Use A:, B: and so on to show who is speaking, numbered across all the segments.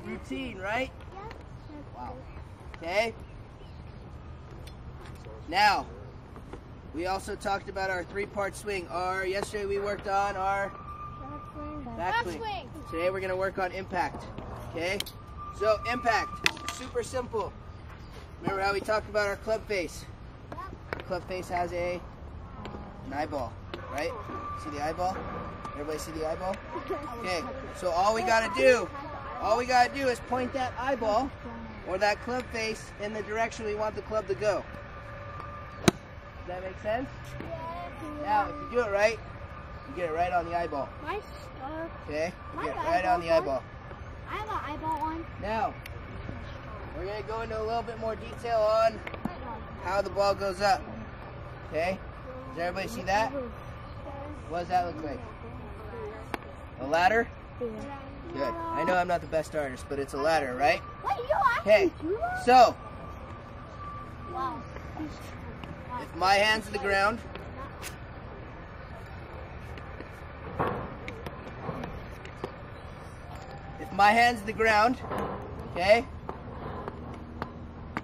A: routine, right? Wow. Okay. Now, we also talked about our 3-part swing. Yesterday we worked on our back swing. Today we're going to work on impact. Okay? So, impact, super simple. Remember how we talked about our club face? The club face has an eyeball, right? See the eyeball? Everybody see the eyeball? Okay, so all we gotta do is point that eyeball or that club face in the direction we want the club to go. Does that make sense? Now, if you do it right, you get it right on the eyeball. Okay, you get it right on the eyeball.
B: I have an eyeball on.
A: Now, we're gonna go into a little bit more detail on how the ball goes up. Okay, does everybody see that? What does that look like? A ladder? Good. I know I'm not the best artist, but it's a ladder, right? Okay, so if my hand's to the ground, okay,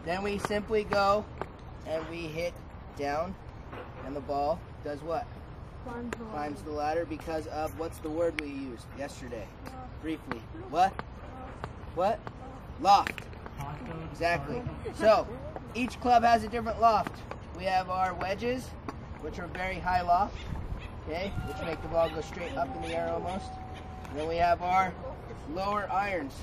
A: then we simply go and we hit down, and the ball does what? Climbs the ladder because of, what's the word we used yesterday? Briefly. What? What? Loft. Exactly. So, each club has a different loft. We have our wedges, which are very high loft, okay, which make the ball go straight up in the air almost. And then we have our lower irons.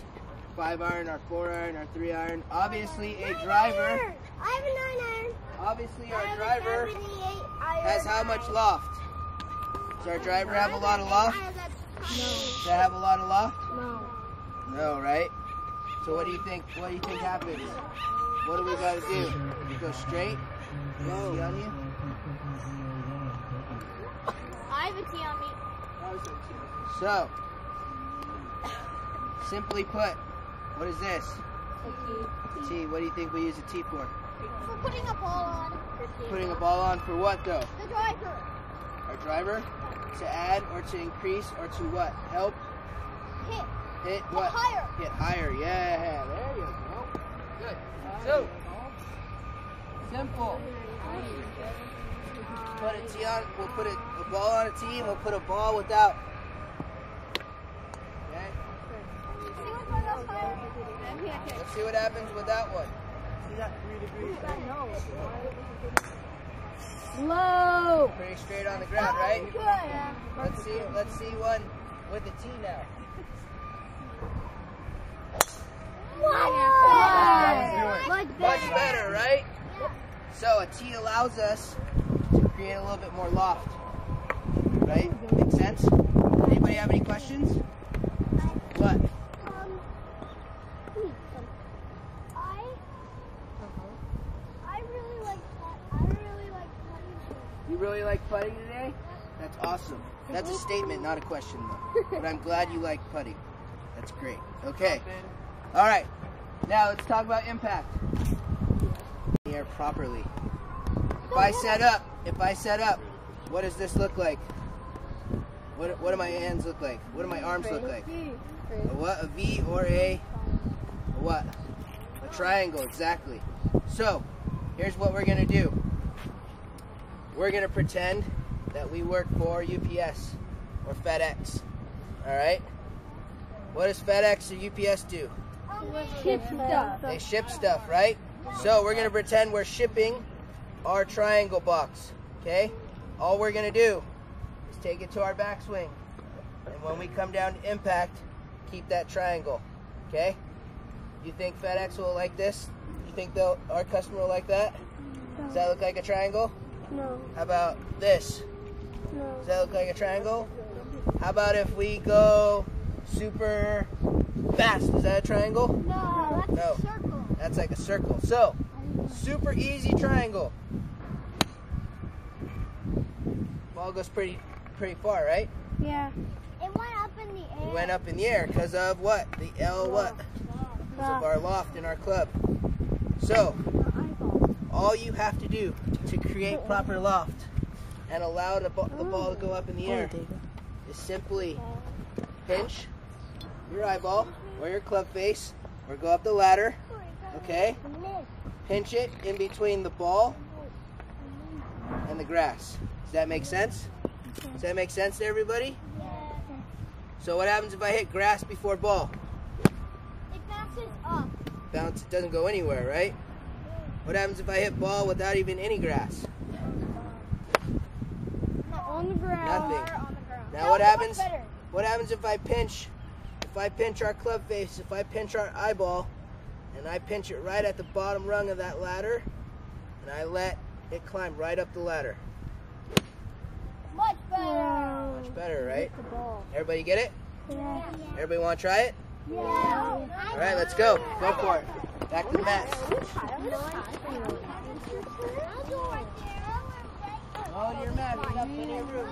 A: 5-iron, our 4-iron, our 3-iron. Obviously, a driver.
B: I have a 9-iron.
A: Obviously, our driver has how much loft? Does our driver have a lot of loft?
B: No.
A: Does that have a lot of loft?
B: No.
A: No, right? So what do you think? What do you think happens? What do we got to do? Go straight? No. Tee on you?
B: I have a tee on me.
A: So, simply put, what is this?
B: A
A: Tee. What do you think we use a tee for?
B: For putting a ball on.
A: Putting a ball on for what though?
B: The driver.
A: Our driver? To add or to increase or to what? Help? Hit what?
B: Higher.
A: Hit higher. Yeah, there you go. Good. So, simple. Put a tee on, we'll put a ball on a tee and we'll put a ball without. Okay? Let's see what happens with that one. See that 3 degrees?
B: Slow.
A: Pretty straight on the ground, right?
B: Good.
A: Let's see one with the tee now. Much better, right? So a tee allows us to create a little bit more loft. Right? Make sense? Anybody have any questions? What? You really like putting today? That's awesome. That's a statement, not a question though. But I'm glad you like putting. That's great. Okay. All right. Now let's talk about impact. The air properly. If I set up, what does this look like? What do my hands look like? What do my arms look like? A what? A V or a what? A triangle, exactly. So, here's what we're gonna do. We're gonna pretend that we work for UPS or FedEx. All right? What does FedEx or UPS do?
B: Ship stuff.
A: They ship stuff, right? So we're gonna pretend we're shipping our triangle box. Okay? All we're gonna do is take it to our backswing, and when we come down to impact, keep that triangle. Okay? You think FedEx will like this? You think our customer will like that? Does that look like a triangle?
B: No.
A: How about this?
B: No.
A: Does that look like a triangle? How about if we go super fast? Is that a triangle?
B: No, that's
A: No.
B: a circle.
A: That's like a circle. So, super easy triangle. Ball goes pretty far, right?
B: Yeah. It went up in the air.
A: It went up in the air because of what? The L what? Because of our loft in our club. So, all you have to do to create proper loft and allow the ball to go up in the air is simply pinch your eyeball or your club face, or go up the ladder, okay? Pinch it in between the ball and the grass. Does that make sense? Does that make sense to everybody? So what happens if I hit grass before ball?
B: It bounces up.
A: It doesn't go anywhere, right? What happens if I hit ball without even any grass?
B: On the ground.
A: Nothing.
B: On the ground.
A: Now what happens? What happens if I pinch our club face, if I pinch our eyeball, and I pinch it right at the bottom rung of that ladder, and I let it climb right up the ladder?
B: Much better.
A: Much better, right?
B: The ball.
A: Everybody get it?
B: Yeah.
A: Everybody want to try it?
B: Yeah.
A: All right, let's go. Go for it. Back to the mat. Oh, your mat. You got plenty of room.